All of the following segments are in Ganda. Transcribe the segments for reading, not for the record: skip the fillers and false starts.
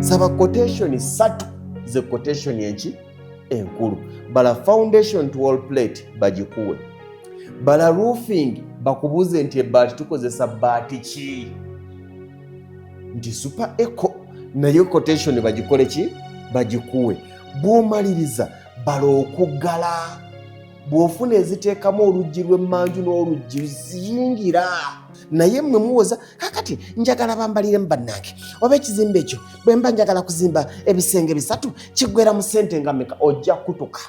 saba quotation 3 ze quotation enki enkulu. Bala foundation to wall plate bagikuwe, bala roofing bakubuze nti ebbaati tukozesa bbaati ki, nti super eco nayo quotation bagikole ki, bagikuwe. Bw'omaliriza bala okuggala, bw'ofuna eziteekamu oluggi lw'emmanju n'oluggi ziyingira. Naye mmwe muwoza kakati njagala bambaliremu bannange oba ekizimbe ekyo bwe mba njagala kuzimba ebisenge 3 kiggwera mu ssente nga mmeka, ojja kutuka.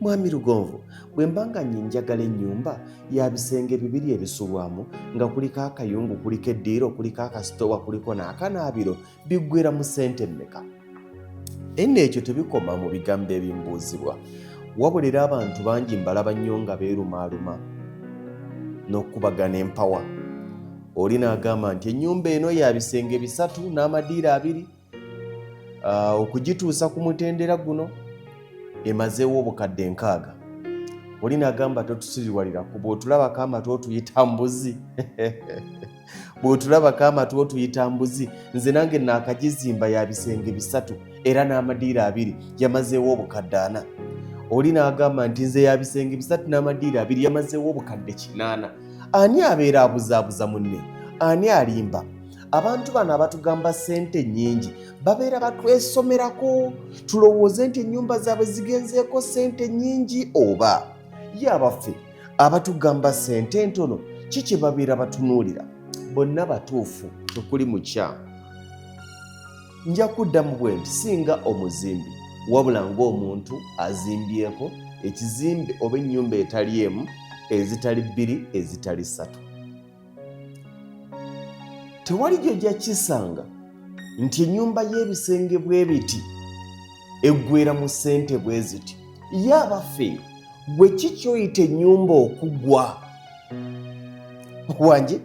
Mwami Lugonvu, bwe mba nga njagala ennyumba ya bisenge 2 ebisulwamu nga kuliko akayungu, kuliko eddiiro, kuliko akasitowa, kuliko n'akanaabiro, biggwera mu ssente mmeka? Eno ekyo tebikoma mu bigambo ebimbuuzibwa, wabula era abantu bangi mbalaba nnyo nga beerumaaluma n'okubagana empawa. Oli n'agamba nti ennyumba eno ya bisenge 3 n'amadiiro 2, okugituusa ku mutendera guno emazeewo obukadde 6. Oli n'agamba totusiriwalira ku bw'otulabako amatu otuyita mbuzi bw'otulabako amatu otuyita mbuzi. Nze nange naakagizimba ya bisenge 3 era n'amadiiro 2 yamazeewo obukadde 4. Oli n'agamba nti nze ya bisenge 3 n'amadiiro 2 yamazeewo obukadde 8. Ani abeera abuzaabuza munne? Ani alimba? Abantu bano abatugamba ssente nnyingi babeera batwesomerako tulowooze nti ennyumba zaabwe zigenzeeko ssente nnyingi, oba ye abaffe abatugamba ssente ntono kiki babeera batunuulira? Bonna batuufu, tekuli mukya. Nja kuddamu bwe nti singa omuzimbi wabula ng'omuntu azimbyeko ekizimbe oba ennyumba etali emu, ezitali 2, ezitali 3. Tewali gy'ojja kisanga nti ennyumba y'ebisenge bwe biti eggwera mu ssente bwe ziti. Ye abaffe gwe kikyoyita ennyumba okuggwa? Wange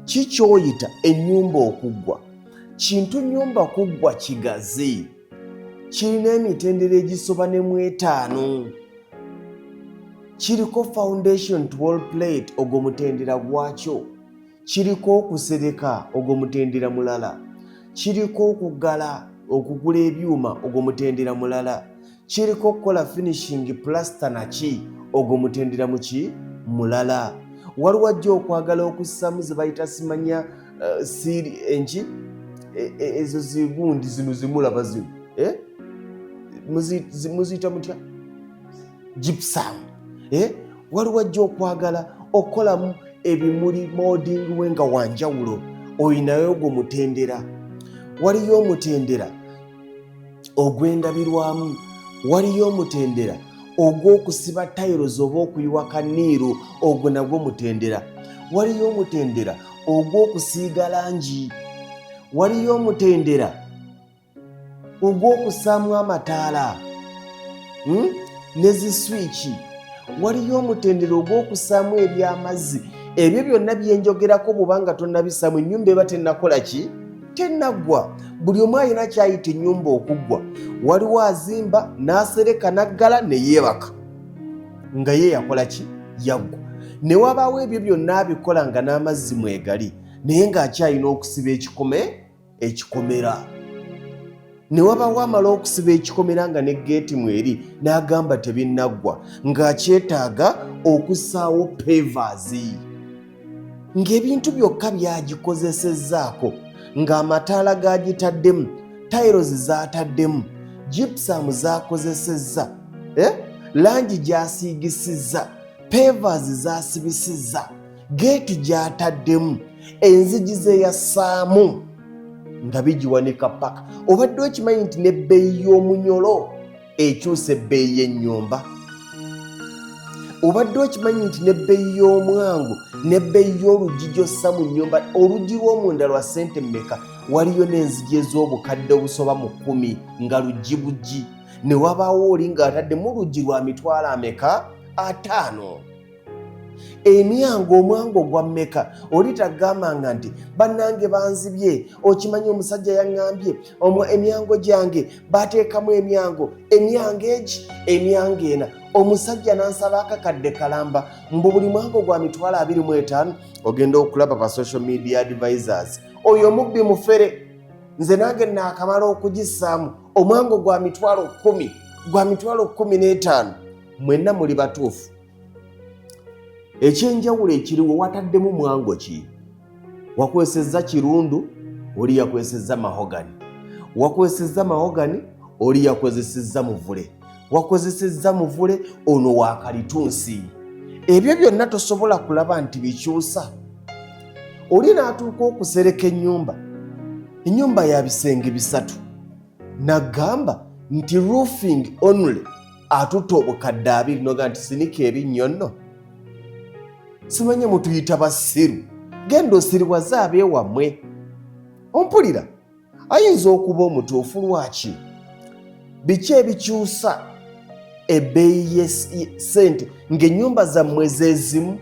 kikyoyita ennyumba okuggwa? Kintu nnyumba kuggwa kigazi, kirina emitendera egisoba ne mu 5. Kiriko foundation to wall plate, ogwo mutendera gwakyo. Kiriko okusereka, ogwo mutendera mulala. Kiriko okuggala, okugula ebyuma, ogwo mutendera mulala. Kiriko okukola finishing plaster naki, ogwo mutendera muki mulala. Waliwo ajja okwagala okussamu ze bayita simanya siiri enki ezo zigundi zino zimulaba zino muziyita mutya, gypsum. Waliwo ajja okwagala okukolamu ebimuli molding we nga wanjawulo, oyinayo ogwo mutendera. Waliyo omutendera ogw'endabirwamu, waliyo omutendera ogw'okusiba tiles oba okuyiwa kaniiru, ogwo nagwo mutendera. Waliyo omutendera ogw'okusiiga langi, waliyo omutendera ogw'okussaamu amataala ne ziswiiki, waliyo omutendera ogw'okussaamu ebyamazzi. Ebyo byonna byenjogerako bw'obanga tonnabissaamu ennyumba eba tennakola ki, tennaggwa. Buli omu alina kyayita ennyumba okuggwa. Waliwo azimba n'asereka n'aggala ne yeebaka nga ye yakola ki, yaggwa. Ne wabaawo ebyo byonna abikola nga n'amazzi mwegali naye ng'akyalina okusiba ekikomera. Ne wabaawo amala okusiba ekikomera nga ne geeti mweri n'agamba tebinnaggwa, ng'akyetaaga okussaawo pavers, ng'ebintu byokka byagikozesezzaako, ng'amataala gagitaddemu, tiles zaataddemu, gypsum zakozesezza, langi gyasiigisizza, pavers zasibisizza, geeti gyataddemu, enzigi ze yassaamu nga bigiwanika paka. Obadde okimanyi nti n'ebbeeyi y'omunyolo ekyusa ebbeeyi y'ennyumba? Obadde okimanyi nti n'ebbeeyi y'omwangu n'ebbeeyi y'oluggi gy'ossa mu nnyumba, oluggi lw'omunda lwa ssente mmeka? Waliyo n'enzigi ez'obukadde obusoba mu 10 nga luggi buggi. Ne wabaawo oli ng'ataddemu luggi lwa mitwalo ameka? 5. Emyango omwango gwa mmeka? Oli tagambanga nti bannange banzibye, okimanyi omusajja yaŋŋambye emyango gyange bateekamu emyango emyango ena. Omusajja n'ansaba akakadde kalamba mbu buli mwango gwa mitwalo 25. Ogenda okulaba ba social media advisors, oyo mubbi mufere. nze nange naakamala okugisaamu omwango gwa mitwalo 10 gwa mitwalo 15 mwenna muli batuufu. Ekyenjawulo ekiriwo wataddemu mwango ki? Wakwesezza kirundu, oli yakwesezza mahogani. Wakwesezza mahogani, oli yakozesezza muvule. Wakozesezza muvule, ono wakalitunsi. Ebyo byonna tosobola kulaba nti bikyusa. Oli n'atuuka okusereka ennyumba ya bisenge 3. Nagamba nti roofing only atutta obukadde 2 noga nti sinika ebinnyo nno. Simanye mutuyita basiru. Genda osiriwaze abeewammwe. Ompulira, ayinza okuba omutuufu lwaki? Biki ebikyusa ebbeeyi y'essente ng'ennyumba zammwe zezimu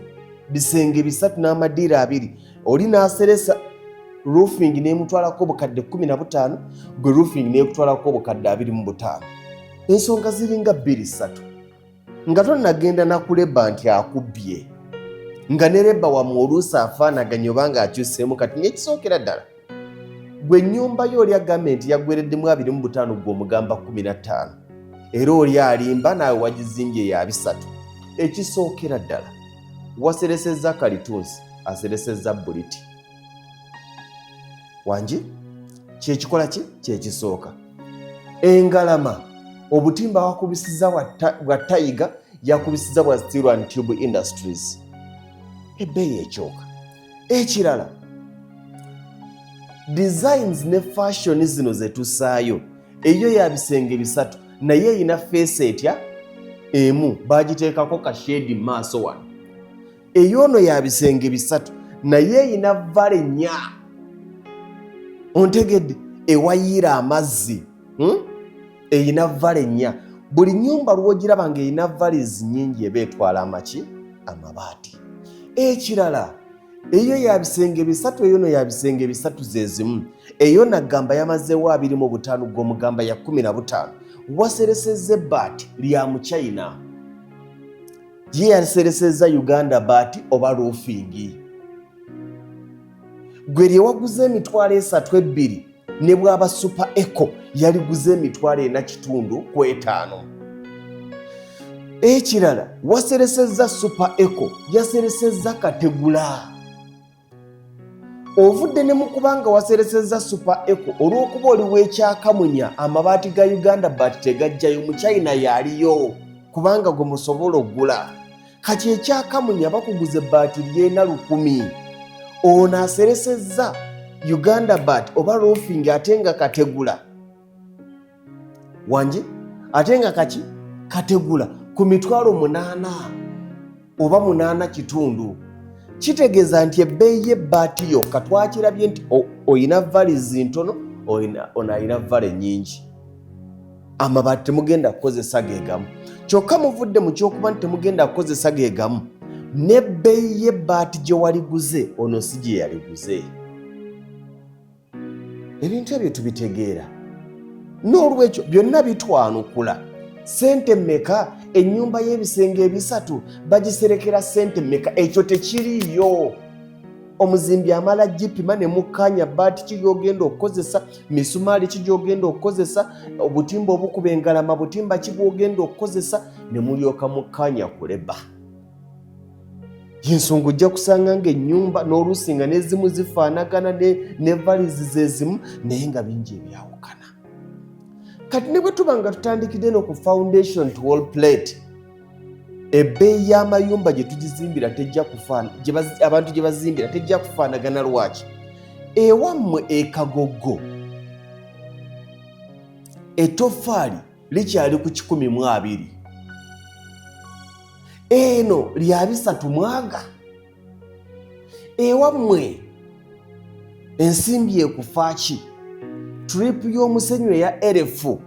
bisenge 3 n'amadiira 2 oli n'aseresa roofing n'emutwalako obukadde 15 gwe roofing n'ekutwalako obukadde 25. Ensonga ziringa 2-3 nga tonnagenda nakuleba nti akubbye nga ne leba wammwe oluusi afaanaganya oba ng'akyuseemu kati ng'ekisookera ddala gwe ennyumba yo oli agambye nti yaggwereddemu 25 gwe omugamba 15 era oli alimba naawe wagizimbye ya 3. Ekisookera ddala waseresezza kalitunsi aseresezza buliti wangi kyekikola ki kyekisooka. Engalama obutimba wakubisiza bwa Tiger yakubisiza bwa Steel and Tube Industries. Ebbeeyi ekyoka. Ekirala designs ne fashion zino zetusaayo eyo ya bisenge 3 naye erina face etya emu bagiteekako kashedi maaso wano. Eyo ono ya bisenge 3 naye erina vale 4 ontegedde ewayiira amazzi erina vale 4. Buli nnyumba lwogiraba ng'erina vales nnyingi eba etwala amaki amabaati. Ekirala eyo ya bisenge 3 eyo no ya bisenge 3 zezimu eyo nagamba yamazeewo 25 gw'omugamba ya 15 waseresezza ebbaati lya mu China ye yaseresezza Uganda baati oba roofing. Gwe lye waguze emitwalo 3-2 ne bwaba super eco yaliguze emitwalo 4.5. Ekirala waseresezza super eco yaseresezza kategula. Ovudde ne mukubanga waseresezza super eco olw'okuba oli w'ekyakamunya amabaati ga Uganda baati tegajjayo mu China yaliyo kubanga gwe musobola ogula. Kati ekyakamunya bakuguze baati lyena 10,000 ono aseresezza Uganda baati oba roofing ate nga kategula wangi ate nga kaki kategula ku mitwalo 8 oba 8.5. Kitegeeza nti ebbeeyi y'ebbaati yokka twakirabye nti oyina vales ntono ono ayina vale nnyingi. Amabaati temugenda kukozesa geegamu kyokka muvudde mu kyokuba nti temugenda kukozesa geegamu n'ebbeeyi y'ebbaati gye waliguze ono si gye yaliguze. Ebintu ebyo tubitegeera n'olwekyo byonna bitwanukula. Sente mmeka ennyumba y'ebisenge 3 bagiserekera sente mmeka? Ekyo tekiriyo. Omuzimbi amala gipima ne mukkaanya baati ki gy'ogenda okukozesa, misumaali ki gy'ogenda okukozesa, obutimba obukuba engalama butimba ki bw'ogenda okukozesa, ne mulyoka mukkaanya kuleba. Y'ensonga ojja kusanga ng'ennyumba n'oluusi nga n'ezimu zifaanagana ne valizi zezimu naye nga bingi ebyawukana. Kati ne bwe tuba nga tutandikidde no ku foundation to wall plate ebbeeyi y'amayumba gye tugizimbira tejja kufaana abantu gye bazimbira tejja kufaanagana lwaki? Ewammwe ekagogo etoffaali likyali ku 120 eno lya 3 mwaga. Ewammwe ensimbi ekufa ki? Trip y'omusenyu eya erefu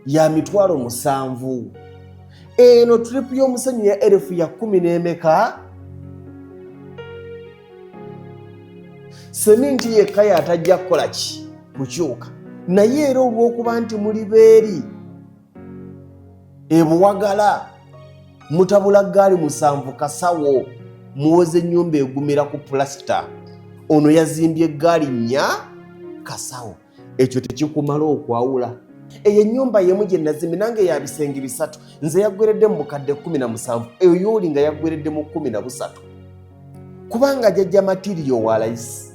ya mitwalo 7. Eno trip y'omusenyu ya erefu ya 10 n'emeka? Seminti yekka yatajja kukola ki? Kukyuka. Naye era olw'okuba nti muli beeri ebuwagala mutabula gaali 7 kasawo muwoze ennyumba egumira ku plasita. Ono yazimbye gaali 4 kasawo ekyo tekikumala okwawula. Eyo ennyumba yemu gye nazimbi nange ya bisenge 3 nze yaggweredde mu bukadde 17 eyo yooli nga yaggweredde mu 13 kubanga jjajja material wa layisi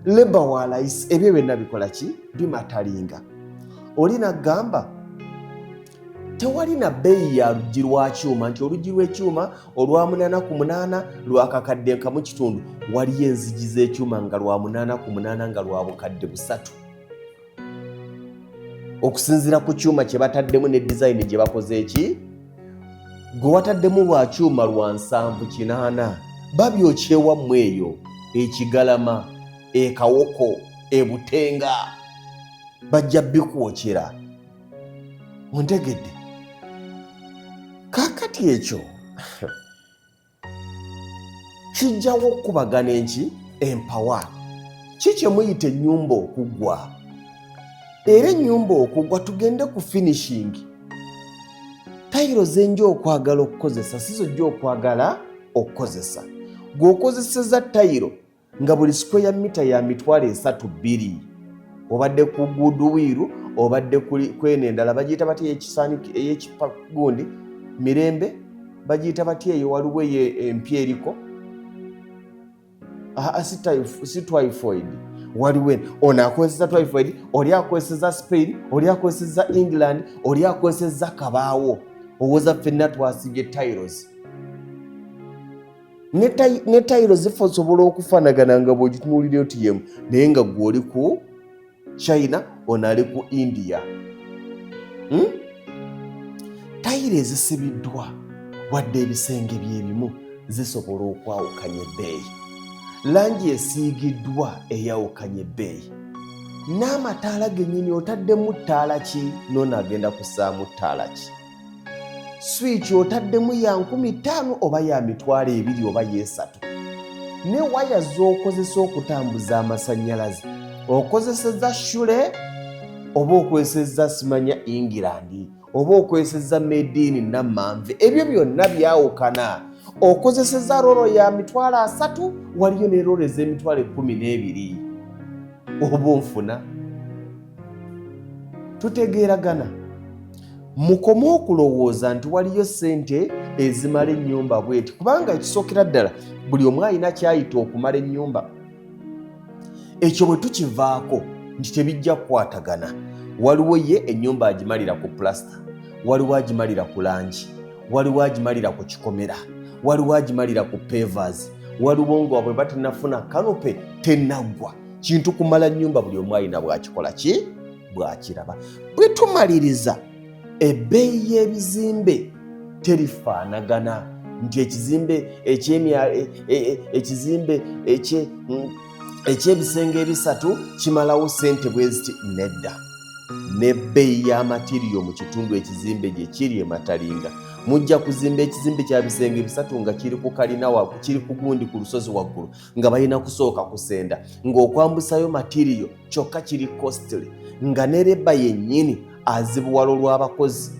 leba wa layisi ebyo byonna bikola ki bimatalinga. Oli nagamba tewali na bbeeyi ya luggi lwa kyuma nti oluggi lw'ekyuma olwa 8 ku 8 lwa kakadde kamu kitundu waliyo enzigi z'ekyuma nga lwa 8 ku 8 nga lwa bukadde 3 okusinziira ku kyuma kye bataddemu ne design gye bakoze eki gwe wataddemu lwa kyuma lwa 7-8 babyokyewammwe eyo ekigalama ekawoko ebutenga bajja bikuwokyera muntegedde. Kakati ekyo kijjawo okubagana enki empawa kikye muyita ennyumba okugwa. Era ennyumba okugwa tugende ku finishing tayiro zenja okwagala okukozesa sizo jja okwagala okukozesa. Gw'okozeseza tayiro nga buli square mita ya mitwalo 32 obadde ku guduwiiru obadde kwene endala bagiyita batya ey'ekipagundi mirembe bagiyita batya eyo waliwo empya eriko si typhoid waliwo ono akozesa typhoid oli akozesa Spain oli akozesa England oli akozesa kabaawo owoza ffenna twasibye tiles ne tiles zifo osobola okufaanagana nga bw'ogitunuulira oti yemu naye nga gw'oli ku China ono ali ku India. Tayiro ezisibiddwa wadde ebisenge byebimu zisobola okwawukanya ebbeeyi. Langi esiigiddwa eyawukanya ebbeeyi. N'amataala gennyini otaddemu ttaala ki n'ono agenda kussaamu ttaala ki. Switch otaddemu ya 15 oba ya 20 oba ye3. Ne waya z'okozesa okutambuza amasannyalaze okozeseza shule oba okozeseza simanya England oba okozeseza made in Namanve ebyo byonna byawukana. Okozeseza rolo ya 3 waliyo ne rolo ez'emitwalo 12 oba nfuna tutegeeragana. Mukome okulowooza nti waliyo ssente ezimala ennyumba bweti kubanga ekisookera ddala buli omu alina kyayita okumala ennyumba. Ekyo bwe tukivaako nti tebijja kukwatagana. Waliwo ye ennyumba agimalira ku plasita, waliwo agimalira ku langi, waliwo agimalira ku kikomera, waliwo agimalira ku pavers, waliwo nga bwe batanafuna kanope tenaggwa. Kintu kumala nnyumba buli omu alina bw'akikola ki bw'akiraba. Bwe tumaliriza ebbeeyi y'ebizimbe terifaanagana nti ekizimbe eky'ebisenge 3 kimalawo ssente bwe ziti nedda. N'ebbeeyi y'amatiriyo mu kitundu ekizimbe gye kiri ematalinga. Mujja kuzimba ekizimbe kya bisenge 3 nga kiri ku kalina kiri ku gundi ku lusozi waggulu nga balina kusooka kusenda ng'okwambusayo matiriyo kyokka kiri costly nga ne leba yennyini azibuwalo lw'abakozi.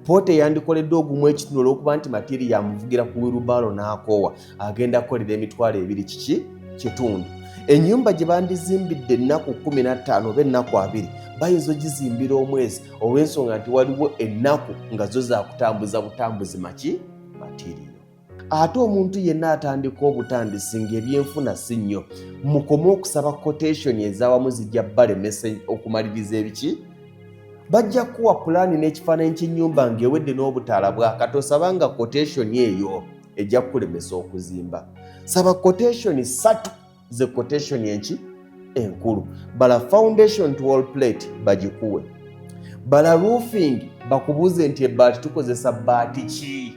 Poote yandikoledde ogumu ekitundu olw'okuba nti matiriyo amuvugira ku wirubaalo n'akoowa agenda kukolera emitwalo 2 kiki kitundu. Ennyumba gye bandizimbidde ennaku 15 oba ennaku 2 bayinza ogizimbira omwezi olw'ensonga nti waliwo ennaku nga zo zaakutambuza butambuzi matiriyo. Ate omuntu yenna atandika obutandisi ng'ebyenfuna si nnyo mukome okusaba quotation ez'awamu zijja balemesa okumaliriza ebiki. Bajja kuwa pulaani n'ekifaananyi ky'ennyumba ng'ewedde n'obutaala bwakatosaba nga quotation eyo ejja kukulemesa okuzimba. Saba quotation 3 ze quotation enki enkulu. Bala foundation to wall plate bagikuwe. Bala roofing bakubuuze nti ebbaati tukozesa bbaati ki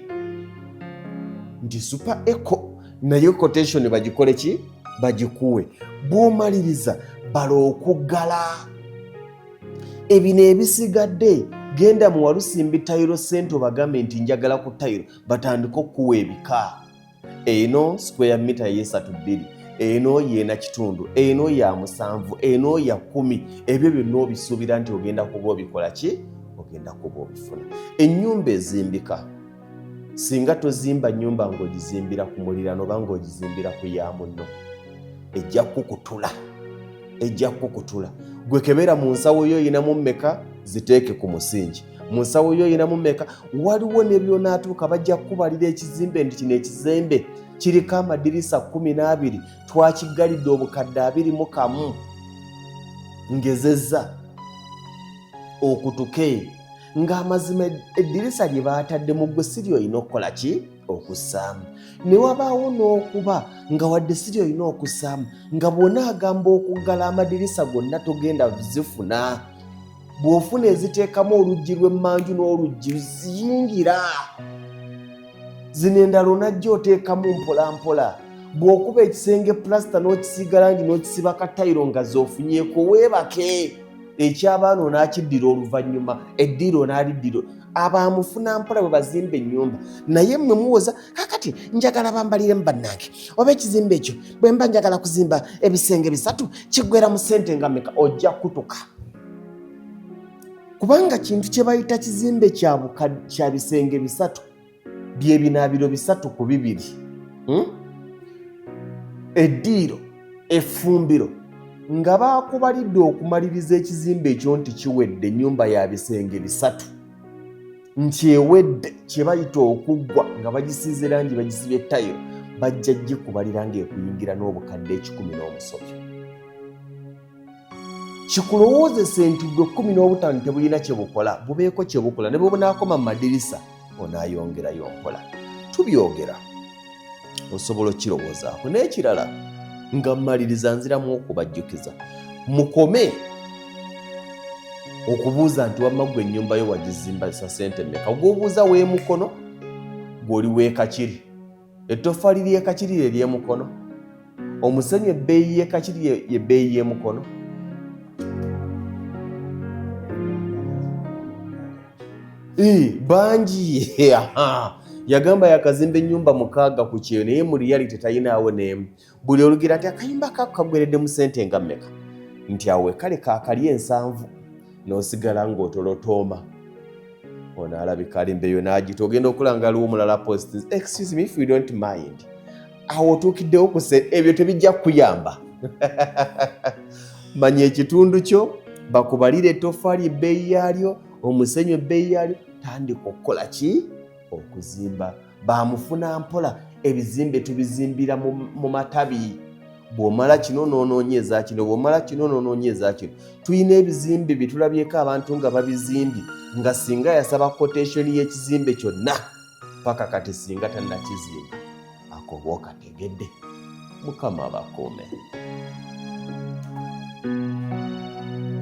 nti super eco nayo quotation bagikole ki bagikuwe. Bw'omaliriza bala okuggala ebino ebisigadde genda mu Walusimbi tayiro sente obagambe nti njagala ku tayiro batandika okuwa ebika. Eno square mita ye32 eno yena kitundu eno ya 7 eno ya 10 ebyo byonna obisuubira nti ogenda kuba obikola ki ogenda kuba obifuna. Ennyumba ezimbika singa tozimba nnyumba ng'ogizimbira ku mulirano oba ng'ogizimbira ku ya munno ejja kukutula ejja kukutula. Gwe kebera mu nsawo yo oyinamu mmeka ziteeke ku musingi. Mu nsawo yo oyinamu mmeka, waliwo ne by'onaatuuka bajja kukubalira ekizimbe nti kino ekizimbe kiriko amadirisa 12 twakigalidde obukadde 21 ngezezza okutuke ng'amazima eddirisa lye baatadde mu ggwe siri olina okukola ki? Okussaamu. Ne wabaawo n'okuba nga wadde siri olina okussaamu nga bw'onaagamba okuggala amadirisa gonna togenda zifuna. Bw'ofuna eziteekamu oluggi lw'emmanju n'oluggi ziyingira. Zino endala onajja oteekamu mpola mpola. Bw'okuba ekisenge pulasita n'okisiiga langi n'okisiba katayiro nga z'ofunyeeko weebake. Ekyabaana onaakiddira oluvannyuma, eddiiro onaaliddira. Abamufuna mpola bwe bazimba ennyumba. Naye mmwe muwoza, kakati njagala bambaliremu bannange. Oba ekizimbe ekyo bwe mba njagala kuzimba ebisenge 3 kiggwera mu ssente nga mmeka? Ojja kutuka. Kubanga kintu kye bayita kizimbe kya bisenge 3 bye binaabiro 3 ku 2. Eddiiro, effumbiro, nga baakubalidde okumaliriza ekizimbe ekyo nti kiwedde ennyumba ya bisenge 3 nti ewedde kye bayita okuggwa nga bagisiize langi bagisibye tayiro, bajja gikubalira ng'ekuyingira n'obukadde 10 n'omusobyo. Kikulowoozese nti gwe 15 tebulina kye bukola, bubeeko kye bukola. Ne bwe bunaakoma mu madirisa onaayongerayo mpola. Tubyogera osobola okirowoozaako. N'ekirala nga mmaliriza nziramu okubajjukiza, mukome okubuuza nti wamma gwe ennyumba yo wagizimba sa ssente mmeka. Gw'obuuza w'emukono gw'oli w'ekakiri, ettoffaali ly'ekakiri ery'emukono, omusenyu ebbeeyi y'ekakiri y'ebbeeyi y'emukono. Bangi yagamba yakazimba ennyumba 6 ku kyeyo naye mu reality tayinaawo n'emu. Buli olugira nti akayumba kako kagweredde mu ssente nga mmeka, nti awe kale kaakali 7 n'osigala ng'otolotooma. Onaalabika alimbeyo n'agita ogenda okulanga aliwo omulala post, excuse me if you don't mind. Awo otuukiddewo ku ebyo tebijja kukuyamba. Manya ekitundu kyo, bakubalire ettoffaali ebbeeyi yaalyo, omusenyu ebbeeyi yaalyo, tandika okukola ki? Okuzimba. Bamufuna mpola, ebizimbe tubizimbira mu matabi. Bw'omala kino n'onoonyeza kino, bw'omala kino n'onoonyeza kino. Tuyina ebizimbe bye tulabyeko abantu nga babizimbye nga singa yasaba quotation y'ekizimbe kyonna paka kati singa tannakizimba. Ako bw'okategedde. Mukama abakuume.